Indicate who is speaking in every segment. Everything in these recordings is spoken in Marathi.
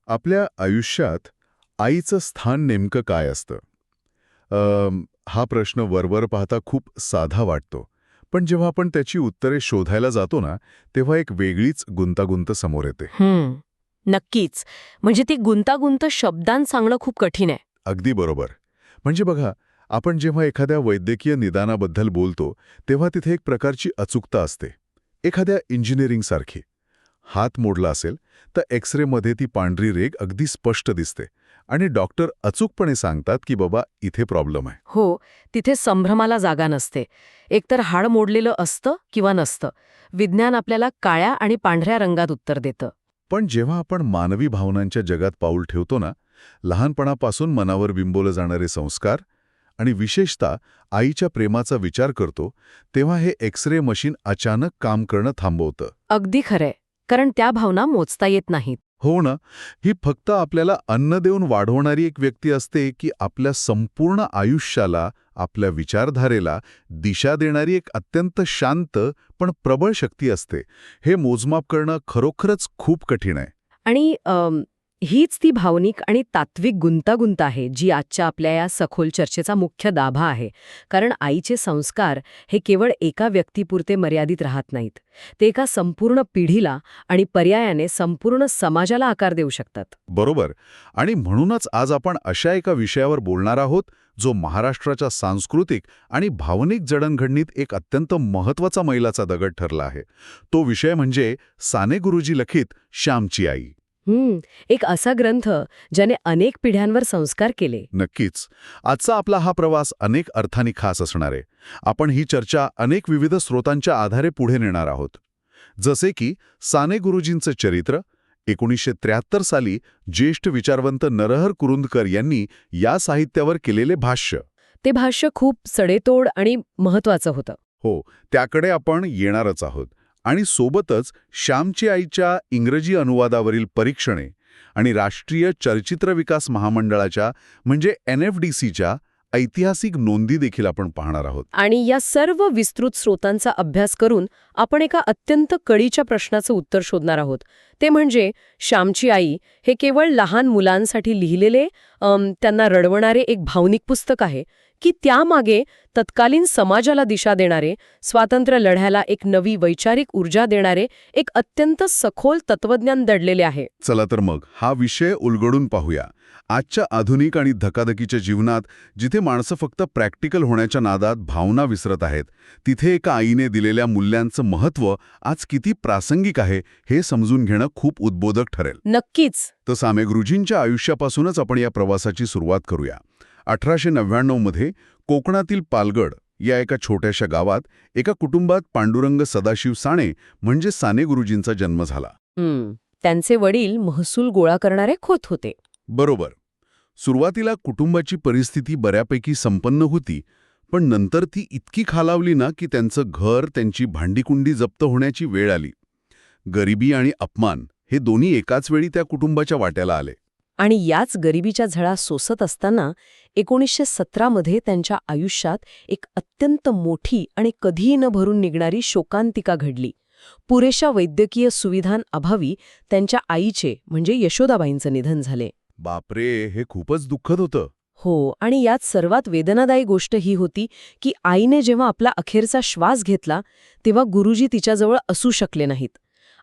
Speaker 1: आपल्या आयुष्यात आईचं स्थान नेमकं काय असतं? हा प्रश्न वरवर पाहता खूप साधा वाटतो. पण जेव्हा आपण त्याची उत्तरे शोधायला जातो ना, तेव्हा एक वेगळीच गुंतागुंत समोर येते.
Speaker 2: नक्कीच. म्हणजे ती गुंतागुंत शब्दांत सांगणं खूप कठीण आहे.
Speaker 1: अगदी बरोबर. म्हणजे बघा, आपण जेव्हा एखाद्या वैद्यकीय निदानाबद्दल बोलतो, तेव्हा तिथे एक प्रकारची अचूकता असते. एखाद्या इंजिनिअरिंगसारखी. हात मोडला असेल, तर एक्स-रेमध्ये ती पांढरी रेघ अगदी स्पष्ट दिसते आणि डॉक्टर अचूकपणे सांगतात की बाबा इथे प्रॉब्लेम आहे.
Speaker 2: हो, तिथे संभ्रमाला जागा नसते. एकतर हाड मोडलेलं असतं किंवा नसतं. विज्ञान आपल्याला काळ्या आणि पांढऱ्या रंगात उत्तर देतं.
Speaker 1: पण जेव्हा आपण मानवी भावनांच्या जगात पाऊल ठेवतो ना, लहानपणापासून मनावर बिंबवले जाणारे संस्कार आणि विशेषतः आईच्या प्रेमाचा विचार करतो, तेव्हा हे एक्स-रे मशीन अचानक काम करणं थांबवतं.
Speaker 2: अगदी खरंय. कारण त्या भावना मोजता येत नाहीत.
Speaker 1: हो ना, ही फक्त आपल्याला अन्न देऊन वाढवणारी एक व्यक्ती असते की आपल्या संपूर्ण आयुष्याला, आपल्या विचारधारेला दिशा देणारी एक अत्यंत शांत पण प्रबळ शक्ती असते. हे मोजमाप करणं खरोखरच खूप कठीण आहे.
Speaker 2: आणि हीच ती भावनिक आणि तात्विक गुंतागुंत आहे जी आजच्या आपल्या या सखोल चर्चेचा मुख्य दाभा आहे. कारण आईचे संस्कार हे केवळ एका व्यक्तीपुरते मर्यादित राहत नाहीत. ते एका संपूर्ण पिढीला आणि पर्यायाने संपूर्ण समाजाला आकार देऊ शकतात.
Speaker 1: बरोबर. आणि म्हणूनच आज आपण अशा एका विषयावर बोलणार आहोत, जो महाराष्ट्राच्या सांस्कृतिक आणि भावनिक जडणघडणीत एक अत्यंत महत्त्वाचा मैलाचा दगड ठरला आहे. तो विषय म्हणजे साने गुरुजी लिखित श्यामची आई.
Speaker 2: एक असा ग्रंथ ज्याने अनेक पिढ्यांवर संस्कार केले.
Speaker 1: नक्कीच. आजचा आपला हा प्रवास अनेक अर्थांनी खास असणार आहे. आपण ही चर्चा अनेक विविध स्रोतांच्या आधारे पुढे नेणार आहोत. जसे की साने गुरुजींचं चरित्र, 1973 साली ज्येष्ठ विचारवंत नरहर कुरुंदकर यांनी या साहित्यावर केलेले भाष्य.
Speaker 2: ते भाष्य खूप सडेतोड आणि महत्वाचं होतं.
Speaker 1: हो, त्याकडे आपण येणारच आहोत. आणि सोबतच श्यामची आईच्या इंग्रजी अनुवादावरील परीक्षणे आणि राष्ट्रीय चलचित्र विकास महामंडळाच्या म्हणजे NFDCच्या ऐतिहासिक नोंदी देखील आपण पाहणार आहोत.
Speaker 2: आणि या सर्व विस्तृत स्रोतांचा अभ्यास करून आपण एका अत्यंत कळीच्या प्रश्नाचं उत्तर शोधणार आहोत. ते म्हणजे श्यामची आई हे केवळ लहान मुलांसाठी लिहिलेले त्यांना रडवणारे एक भावनिक पुस्तक आहे की त्यामागे तत्कालीन समाजाला दिशा देणारे, स्वातंत्र्य लढ्याला एक नवी वैचारिक ऊर्जा देणारे एक अत्यंत सखोल तत्वज्ञान दडलेले आहे.
Speaker 1: चला तर मग हा विषय उलगडून पाहूया. आजच्या आधुनिक आणि धकाधकीच्या जीवनात जिथे माणसं फक्त प्रॅक्टिकल होण्याच्या नादात भावना विसरत आहेत, तिथे एका आईने दिलेल्या मूल्यांचं महत्त्व आज किती प्रासंगिक आहे हे समजून घेणं खूप उद्बोधक ठरेल.
Speaker 2: नक्कीच.
Speaker 1: तर साने गुरुजींच्या आयुष्यापासूनच आपण या प्रवासाची सुरुवात करूया. 1899 मध्ये कोकणातील पालगड या एका छोट्याशा गावात एका कुटुंबात पांडुरंग सदाशिव साने म्हणजे साने गुरुजींचा जन्म झाला.
Speaker 2: त्यांचे वडील महसूल गोळा करणारे खोत होते.
Speaker 1: बरोबर. सुरुवातीला कुटुंबाची परिस्थिती बऱ्यापैकी संपन्न होती, पण नंतर ती इतकी खालावली ना की त्यांचं घर, त्यांची भांडीकुंडी जप्त होण्याची वेळ आली. गरिबी आणि अपमान हे दोन्ही एकाच वेळी त्या कुटुंबाच्या वाट्याला आले.
Speaker 2: आणि याच गरिबीच्या झळा सोसत असताना 1917 मध्ये त्यांच्या आयुष्यात एक अत्यंत मोठी आणि कधीही न भरून निघणारी शोकांतिका घडली. पुरेशा वैद्यकीय सुविधांअभावी त्यांच्या आईचे म्हणजे यशोदाबाईंचं निधन झाले.
Speaker 1: बापरे, हे खूपच दुःखद होतं.
Speaker 2: हो, आणि यात सर्वात वेदनादायी गोष्ट ही होती की आईने जेव्हा आपला अखेरचा श्वास घेतला तेव्हा गुरुजी तिच्याजवळ असू शकले नाहीत.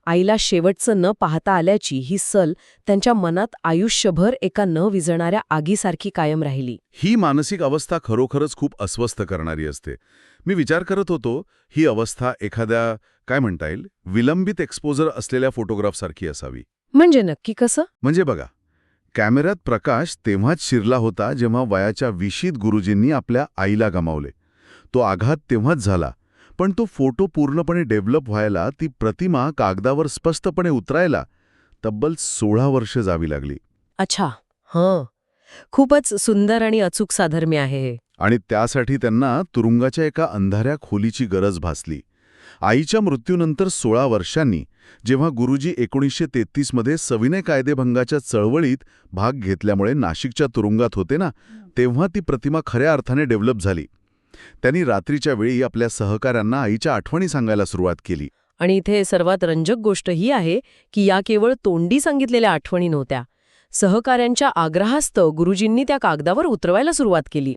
Speaker 2: आईला शेवटचं न पाहता आल्याची ही सल त्यांच्या मनात आयुष्यभर एका न विझणाऱ्या आगीसारखी कायम राहिली.
Speaker 1: ही मानसिक अवस्था खरोखरच खूप अस्वस्थ करणारी असते. मी विचार करत होतो, ही अवस्था एखाद्या काय म्हणता येईल विलंबित एक्सपोजर असलेल्या फोटोग्राफसारखी असावी.
Speaker 2: म्हणजे नक्की कसं?
Speaker 1: म्हणजे बघा, कॅमेऱ्यात प्रकाश तेव्हाच शिरला होता जेव्हा वयाच्या 20शीत गुरुजींनी आपल्या आईला गमावले. तो आघात तेव्हाच झाला, पण तो फोटो पूर्णपणे डेव्हलप व्हायला, ती प्रतिमा कागदावर स्पष्टपणे उतरायला तब्बल 16 वर्ष जावी लागली.
Speaker 2: अच्छा, खूपच सुंदर आणि अचूक साधर्म्य आहे हे.
Speaker 1: आणि त्यासाठी त्यांना तुरुंगाच्या एका अंधाऱ्या खोलीची गरज भासली. आईच्या मृत्यूनंतर 16 वर्षांनी जेव्हा गुरुजी 1933 मध्ये सविनय कायदेभंगाच्या चळवळीत भाग घेतल्यामुळे नाशिकच्या तुरुंगात होते ना, तेव्हा ती प्रतिमा खऱ्या अर्थाने डेव्हलप झाली. त्यांनी रात्रीच्या वेळी आपल्या सहकाऱ्यांना आईच्या आठवणी सांगायला सुरुवात केली.
Speaker 2: आणि इथे सर्वात रंजक गोष्ट ही आहे की या केवळ तोंडी सांगितलेल्या आठवणी नव्हत्या, सहकाऱ्यांच्या आग्रहास्तव गुरुजींनी त्या कागदावर उतरवायला सुरुवात केली.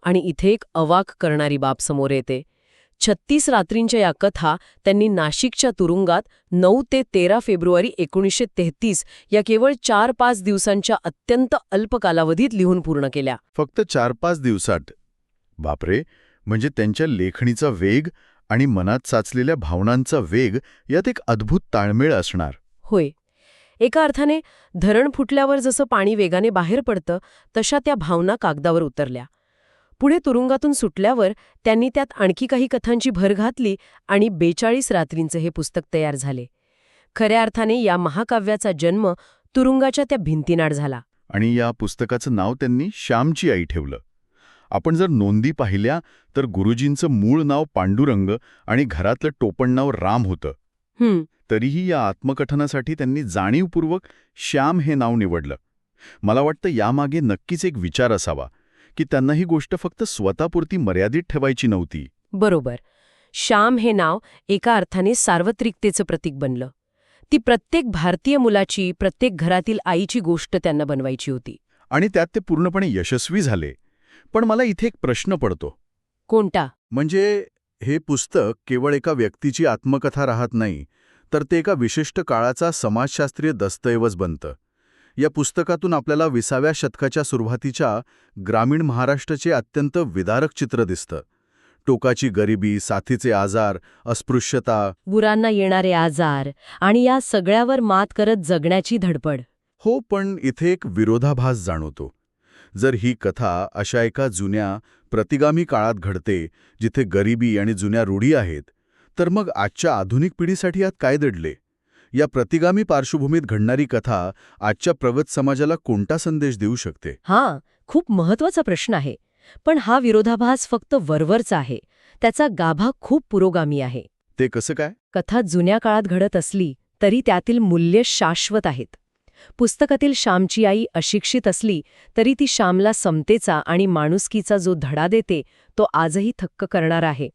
Speaker 2: आणि इथे एक अवाक करणारी बाब समोर येते. 36 रात्रींच्या या कथा त्यांनी नाशिकच्या तुरुंगात 9 ते 13 फेब्रुवारी 1933 या केवळ 4-5 दिवसांच्या अत्यंत अल्प कालावधीत लिहून पूर्ण केल्या.
Speaker 1: फक्त 4-5 दिवसात. बापरे, म्हणजे त्यांच्या लेखणीचा वेग आणि मनात साचलेल्या भावनांचा वेग यात एक अद्भुत ताळमेळ असणार.
Speaker 2: होय. एका अर्थाने धरण फुटल्यावर जसं पाणी वेगाने बाहेर पडतं तशा त्या भावना कागदावर उतरल्या. पुढे तुरुंगातून सुटल्यावर त्यांनी त्यात आणखी काही कथांची भर घातली आणि 42 रात्रींचे हे पुस्तक तयार झाले. खऱ्या अर्थाने या महाकाव्याचा जन्म तुरुंगाच्या त्या भिंतीनाड झाला.
Speaker 1: आणि या पुस्तकाचं नाव त्यांनी श्यामची आई ठेवलं. आपण जर नोंदी पाहिल्या तर गुरुजींचं मूळ नाव पांडुरंग आणि घरातलं टोपण नाव राम होतं. तरीही या आत्मकथनासाठी त्यांनी जाणीवपूर्वक श्याम हे नाव निवडलं. मला वाटतं यामागे नक्कीच एक विचार असावा की त्यांना ही गोष्ट फक्त स्वतःपुरती मर्यादित ठेवायची नव्हती.
Speaker 2: बरोबर. श्याम हे नाव एका अर्थाने सार्वत्रिकतेचं प्रतीक बनलं. ती प्रत्येक भारतीय मुलाची, प्रत्येक घरातील आईची गोष्ट त्यांना बनवायची होती.
Speaker 1: आणि त्यात ते पूर्णपणे यशस्वी झाले. पण मला इथे एक प्रश्न पडतो.
Speaker 2: कोणता?
Speaker 1: म्हणजे हे पुस्तक केवळ एका व्यक्तीची आत्मकथा राहत नाही, तर ते एका विशिष्ट काळाचा समाजशास्त्रीय दस्तऐवज बनतं. या पुस्तकातून आपल्याला 20व्या शतकाच्या सुरुवातीच्या ग्रामीण महाराष्ट्राचे अत्यंत विदारक चित्र दिसतं. टोकाची गरिबी, साथीचे आजार, अस्पृश्यता,
Speaker 2: गुरांना येणारे आजार आणि या सगळ्यावर मात करत जगण्याची धडपड.
Speaker 1: हो, पण इथे एक विरोधाभास जाणवतो. जर ही कथा अशा एका जुन्या, प्रतिगामी काळात घडते, जिथे गरिबी आणि जुन्या रूढी आहेत, तर मग आजच्या आधुनिक पिढीसाठी यात काय दडले? या प्रतिगामी पार्श्वभूमीत घडणारी कथा आजच्या प्रगत समाजाला कोणता संदेश देऊ शकते?
Speaker 2: हां, खूप महत्वाचा प्रश्न आहे. पण हा विरोधाभास फक्त वरवरचा आहे. त्याचा गाभा खूप पुरोगामी आहे.
Speaker 1: ते कसं काय?
Speaker 2: कथा जुन्या काळात घडत असली तरी त्यातील मूल्य शाश्वत आहेत. पुस्तकातील श्यामची आई अशिक्षित असली तरी ती श्यामला समतेचा आणि माणुसकीचा जो धडा देते तो आजही थक्क करणारा आहे.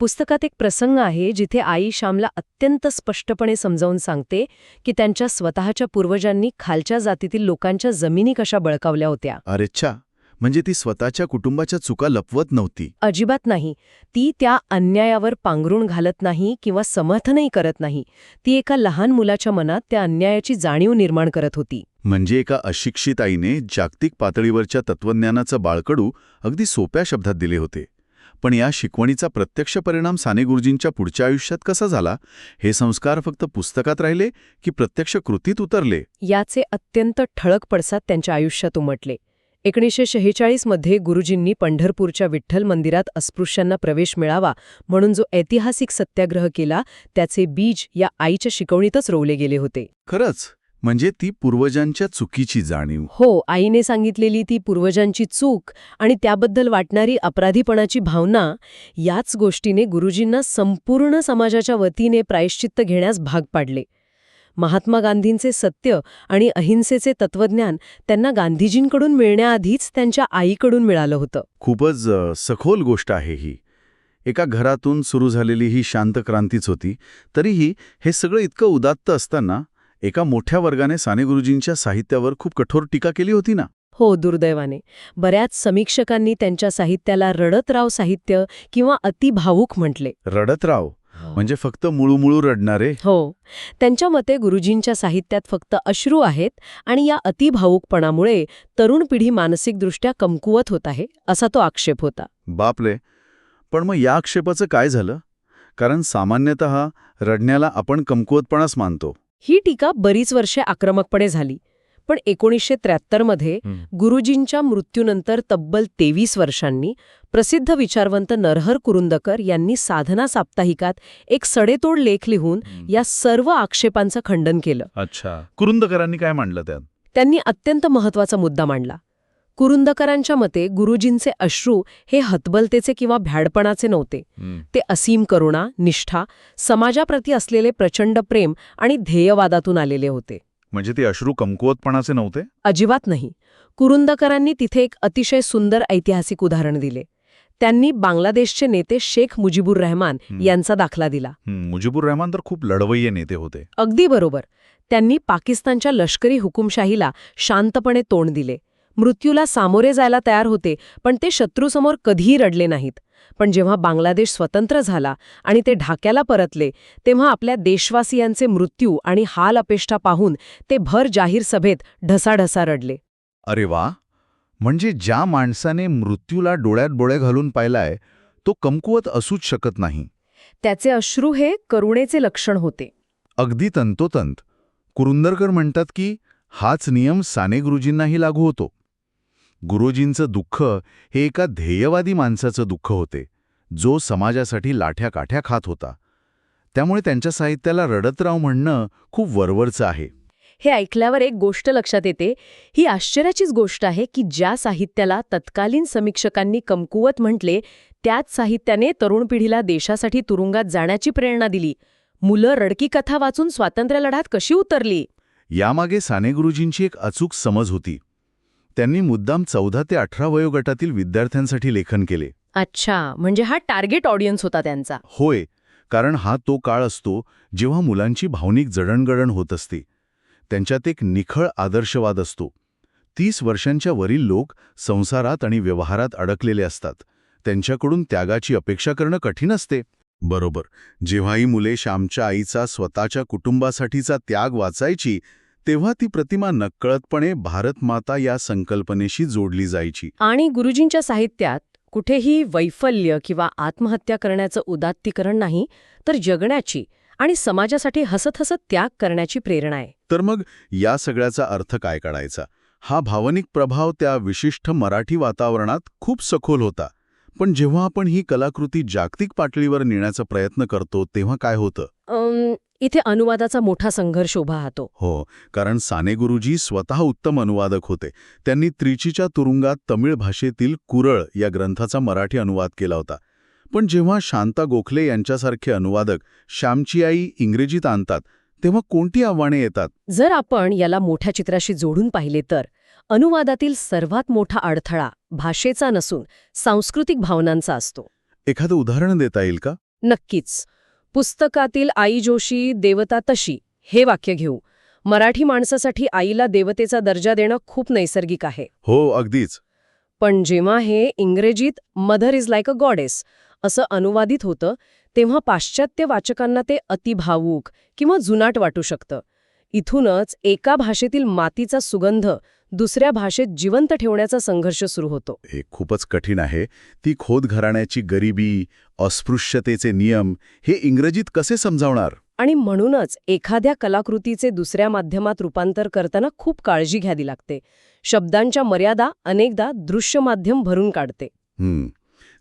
Speaker 2: पुस्तकात एक प्रसंग आहे जिथे आई श्यामला अत्यंत स्पष्टपणे समजावून सांगते की त्यांच्या स्वतःच्या पूर्वजांनी खालच्या जातीतील लोकांच्या जमिनी कशा बळकावल्या होत्या.
Speaker 1: अरेच्छा, म्हणजे ती स्वतःच्या कुटुंबाच्या चुका लपवत नव्हती.
Speaker 2: अजिबात नाही. ती त्या अन्यायावर पांघरूण घालत नाही किंवा समर्थनही करत नाही. ती एका लहान मुलाच्या मनात त्या अन्यायाची जाणीव निर्माण करत होती.
Speaker 1: म्हणजे एका अशिक्षित आईने जागतिक पातळीवरच्या तत्वज्ञानाचं बाळकडू अगदी सोप्या शब्दात दिले होते. पण या शिकवणीचा प्रत्यक्ष परिणाम साने गुरुजींच्या पुढच्या आयुष्यात कसा झाला? हे संस्कार फक्त पुस्तकात राहिले की प्रत्यक्ष कृतीत उतरले?
Speaker 2: याचे अत्यंत ठळक पडसाद त्यांच्या आयुष्यात उमटले. 1946 मध्ये गुरुजींनी पंढरपूरच्या विठ्ठल मंदिरात अस्पृश्यांना प्रवेश मिळावा म्हणून जो ऐतिहासिक सत्याग्रह केला त्याचे बीज या आईच्या शिकवणीतच रोवले गेले होते.
Speaker 1: खरंच, म्हणजे ती पूर्वजांच्या चुकीची जाणीव.
Speaker 2: हो, आईने सांगितलेली ती पूर्वजांची चूक आणि त्याबद्दल वाटणारी अपराधीपणाची भावना, याच गोष्टीने गुरुजींना संपूर्ण समाजाच्या वतीने प्रायश्चित्त घेण्यास भाग पाडले. महात्मा गांधींचे सत्य आणि अहिंसेचे तत्वज्ञान त्यांना गांधीजींकडून मिळण्याआधीच त्यांच्या आईकडून मिळालं होतं.
Speaker 1: खूपच सखोल गोष्ट आहे ही. एका घरातून सुरू झालेली ही शांत क्रांतीच होती. तरीही हे सगळं इतकं उदात्त असताना एका मोठ्या वर्गाने साने गुरुजींच्या साहित्यावर खूप कठोर टीका केली होती ना?
Speaker 2: हो, दुर्दैवाने. बऱ्याच समीक्षकांनी त्यांच्या साहित्याला रडतराव साहित्य किंवा अतिभावुक म्हटले.
Speaker 1: रडतराव म्हणजे फक्त मुळूमुळू रडणारे?
Speaker 2: हो. त्यांच्या मते गुरुजींच्या साहित्यात फक्त अश्रू आहेत आणि या अतिभावुकपणामुळे तरुण पिढी मानसिकदृष्ट्या कमकुवत होत आहे, असा तो आक्षेप होता.
Speaker 1: बापरे. पण मग या आक्षेपाचं काय झालं? कारण सामान्यतः रडण्याला आपण कमकुवतपणाच मानतो.
Speaker 2: ही टीका बरीच वर्षे आक्रमकपणे झाली. पण 1973 मध्ये गुरुजींच्या मृत्यूनंतर तब्बल 23 वर्षांनी प्रसिद्ध विचारवंत नरहर कुरुंदकर यांनी साधना साप्ताहिकात एक सडेतोड लेख लिहून या सर्व आक्षेपांचं खंडन केलं.
Speaker 1: अच्छा, कुरुंदकरांनी काय मांडलं त्यात?
Speaker 2: त्यांनी अत्यंत महत्वाचा मुद्दा मांडला. कुरुंदकरांच्या मते गुरुजींचे अश्रू हे हतबलतेचे किंवा भ्याडपणाचे नव्हते. ते असीम करुणा, निष्ठा, समाजाप्रती असलेले प्रचंड प्रेम आणि ध्येयवादातून आलेले होते.
Speaker 1: म्हणजे ते अश्रू कमकुवतपणाचे नव्हते?
Speaker 2: अजिबात नाही. कुरुंदकरांनी तिथे एक अतिशय सुंदर ऐतिहासिक उदाहरण दिले. त्यांनी बांगलादेशचे नेते शेख मुजीबुर रहमान यांचा दाखला दिला.
Speaker 1: मुजीबुर रहमान तर खूप लढवय्ये नेते होते.
Speaker 2: अगदी बरोबर. त्यांनी पाकिस्तानच्या लष्करी हुकुमशाहीला शांतपणे तोंड दिले. मृत्यूला सामोरे जायला तयार होते, पण ते शत्रूसमोर कधीही रडले नाहीत. पण जेव्हा बांगलादेश स्वतंत्र झाला आणि ते ढाक्याला परतले, तेव्हा आपल्या देशवासियांचे मृत्यू आणि हाल अपेष्टा पाहून ते भर जाहीर सभेत ढसाढसा रडले.
Speaker 1: अरे वा, म्हणजे ज्या माणसाने मृत्यूला डोळ्यात डोळे घालून पाहिलाय तो कमकुवत असूच शकत नाही.
Speaker 2: त्याचे अश्रू हे करुणेचे लक्षण होते.
Speaker 1: अगदी तंतोतंत. कुरुंदरकर म्हणतात की हाच नियम साने गुरुजींनाही लागू होतो. गुरुजींचं दुःख हे एका ध्येयवादी माणसाचं दुःख होते, जो समाजासाठी लाठ्या-काठ्या खात होता. त्यामुळे त्यांच्या साहित्याला रडत राव म्हणणं खूप वरवरचं आहे.
Speaker 2: हे ऐकल्यावर एक गोष्ट लक्षात येते. ही आश्चर्याचीच गोष्ट आहे की ज्या साहित्याला तत्कालीन समीक्षकांनी कमकुवत म्हटले, त्याच साहित्याने तरुण पिढीला देशासाठी तुरुंगात जाण्याची प्रेरणा दिली. मुलं रडकी कथा वाचून स्वातंत्र्य लढ्यात कशी उतरली?
Speaker 1: यामागे साने गुरुजींची एक अचूक समज होती. त्यांनी मुद्दाम 14 ते 18 वयोगटातील विद्यार्थ्यांसाठी लेखन केले.
Speaker 2: अच्छा, म्हणजे हा टार्गेट ऑडियन्स होता त्यांचा.
Speaker 1: होय, कारण हा तो काळ असतो जेव्हा मुलांची भावनिक जडणघडण होत असते. त्यांच्यात एक निखळ आदर्शवाद असतो. 30 वर्षांच्या वरील लोक संसारात आणि व्यवहारात अडकलेले असतात. त्यांच्याकडून त्यागाची अपेक्षा करणं कठीण असते. बरोबर. जेव्हा ही मुले श्यामच्या आईचा स्वतःच्या कुटुंबासाठीचा त्याग वाचायची, तेव्हा ती प्रतिमा नकळतपणे भारतमाता या संकल्पनेशी जोडली जायची.
Speaker 2: आणि गुरुजींच्या साहित्यात कुठेही वैफल्य किंवा आत्महत्या करण्याचं उदात्तीकरण नाही, तर जगण्याची आणि समाजासाठी हसत हसत त्याग करण्याची प्रेरणा आहे.
Speaker 1: तर मग या सगळ्याचा अर्थ काय काढायचा? हा भावनिक प्रभाव त्या विशिष्ट मराठी वातावरणात खूप सखोल होता. पण जेव्हा आपण ही कलाकृती जागतिक पातळीवर नेण्याचा प्रयत्न करतो तेव्हा काय होतं?
Speaker 2: इथे अनुवादाचा मोठा संघर्ष उभा राहतो.
Speaker 1: हो, कारण साने गुरुजी स्वतः उत्तम अनुवादक होते. त्यांनी त्रिचीच्या तुरुंगात तमिळ भाषेतील कुरळ या ग्रंथाचा मराठी अनुवाद केला होता. पण जेव्हा शांता गोखले यांच्यासारखे अनुवादक श्यामची आई इंग्रजीत आणतात, तेव्हा कोणती आव्हाने येतात?
Speaker 2: जर आपण याला मोठ्या चित्राशी जोडून पाहिले तर अनुवादातील सर्वात मोठा अडथळा भाषेचा नसून सांस्कृतिक भावनांचा असतो.
Speaker 1: एखादं उदाहरण देता येईल का?
Speaker 2: नक्कीच. पुस्तकातील आई जोशी देवता तशी हे वाक्य घेऊ. मराठी माणसासाठी आईला देवतेचा दर्जा देणं खूप नैसर्गिक आहे.
Speaker 1: हो, अगदीच.
Speaker 2: पण जेव्हा हे इंग्रजीत mother is like a goddess असं अनुवादित होतं, तेव्हा पाश्चात्य वाचकांना ते अतिभावूक किंवा जुनाट वाटू शकतं. इथूनच एका भाषेतील मातीचा सुगंध दुसऱ्या भाषेत जिवंत ठेवण्याचा संघर्ष सुरू होतो.
Speaker 1: हे खूपच कठीण आहे. ती खोत घराण्याची गरिबी, अस्पृश्यतेचे नियम हे इंग्रजीत कसे समजावणार?
Speaker 2: आणि म्हणूनच एखाद्या कलाकृतीचे दुसऱ्या माध्यमात रूपांतर करताना खूप काळजी घ्यावी लागते. शब्दांच्या मर्यादा अनेकदा दृश्य माध्यम भरून काढते.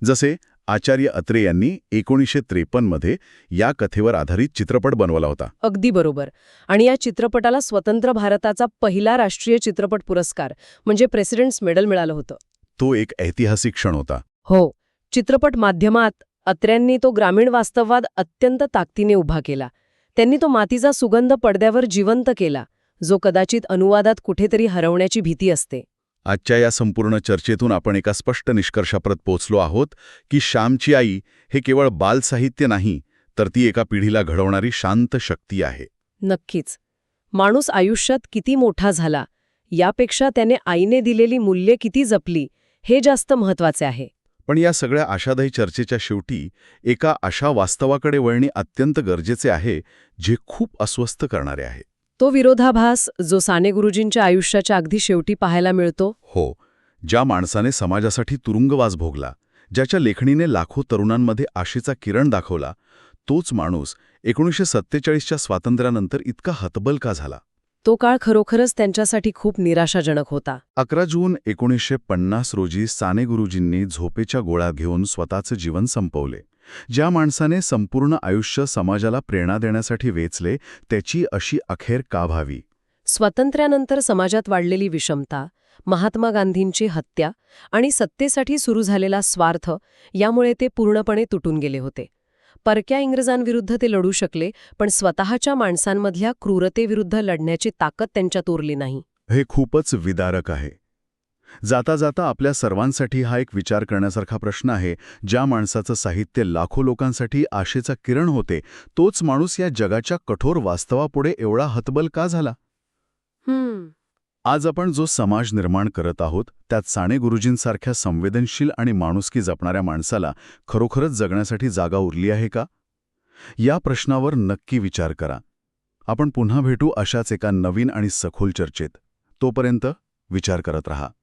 Speaker 1: जसे आचार्य अत्रे यांनी 1953 मध्ये या कथेवर आधारित चित्रपट बनवला होता.
Speaker 2: अगदी बरोबर. आणि या चित्रपटाला स्वतंत्र भारताचा पहिला राष्ट्रीय चित्रपट पुरस्कार म्हणजे प्रेसिडेंट्स मेडल मिळालं होतं.
Speaker 1: तो एक ऐतिहासिक क्षण होता.
Speaker 2: हो. चित्रपट माध्यमात अत्र्यांनी तो ग्रामीण वास्तववाद अत्यंत ताकदीने उभा केला. त्यांनी तो मातीचा सुगंध पडद्यावर जिवंत केला, जो कदाचित अनुवादात कुठेतरी हरवण्याची भीती असते.
Speaker 1: आजच्या या संपूर्ण चर्चेतून आपण एका स्पष्ट निष्कर्षाप्रत पोहोचलो आहोत की श्यामची आई हे केवळ बालसाहित्य नाही, तर ती एका पिढीला घडवणारी शांत शक्ती आहे.
Speaker 2: नक्कीच. माणूस आयुष्यात किती मोठा झाला, यापेक्षा त्याने आईने दिलेली मूल्ये किती जपली, हे जास्त महत्वाचे आहे.
Speaker 1: पण या सगळ्या आशादायी चर्चेच्या शेवटी एका अशा वास्तवाकडे वळणे अत्यंत गरजेचे आहे, जे खूप अस्वस्थ करणारे आहे.
Speaker 2: तो विरोधाभास जो साने गुरुजींच्या आयुष्याच्या अगदी शेवटी पाहायला मिळतो.
Speaker 1: हो, ज्या माणसाने समाजासाठी तुरुंगवास भोगला, ज्याच्या लेखणीने लाखो तरुणांमध्ये आशेचा किरण दाखवला, तोच माणूस 1947च्या स्वातंत्र्यानंतर इतका हतबल का झाला?
Speaker 2: तो काळ खरोखरच त्यांच्यासाठी खूप निराशाजनक होता.
Speaker 1: 11 जून 1950 रोजी साने गुरुजींनी झोपेच्या गोळ्या घेऊन स्वतःचं जीवन संपवले. ज्या माणसाने संपूर्ण आयुष्य समाजाला प्रेरणा देण्यासाठी वेचले, त्याची अशी अखेर का व्हावी?
Speaker 2: स्वातंत्र्यानंतर समाजात वाढलेली विषमता, महात्मा गांधींची हत्या आणि सत्तेसाठी सुरू झालेला स्वार्थ यामुळे ते पूर्णपणे तुटून गेले होते. परक्या इंग्रजांविरुद्ध ते लढू शकले, पण स्वतःच्या माणसांमधल्या क्रूरतेविरुद्ध लढण्याची ताकद त्यांच्यात उरली नाही.
Speaker 1: हे खूपच विदारक आहे. जाता जाता आपल्या सर्वांसाठी हा एक विचार करण्यासारखा प्रश्न आहे, ज्या माणसाचं साहित्य लाखो लोकांसाठी आशेचा किरण होते, तोच माणूस या जगाच्या कठोर वास्तवापुढे एवढा हतबल का झाला? आज आपण जो समाज निर्माण करत आहोत, त्यात साने गुरुजींसारख्या संवेदनशील आणि माणुसकी जपणाऱ्या माणसाला खरोखरच जगण्यासाठी जागा उरली आहे का? या प्रश्नावर नक्की विचार करा. आपण पुन्हा भेटू अशाच एका नवीन आणि सखोल चर्चेत. तोपर्यंत विचार करत रहा.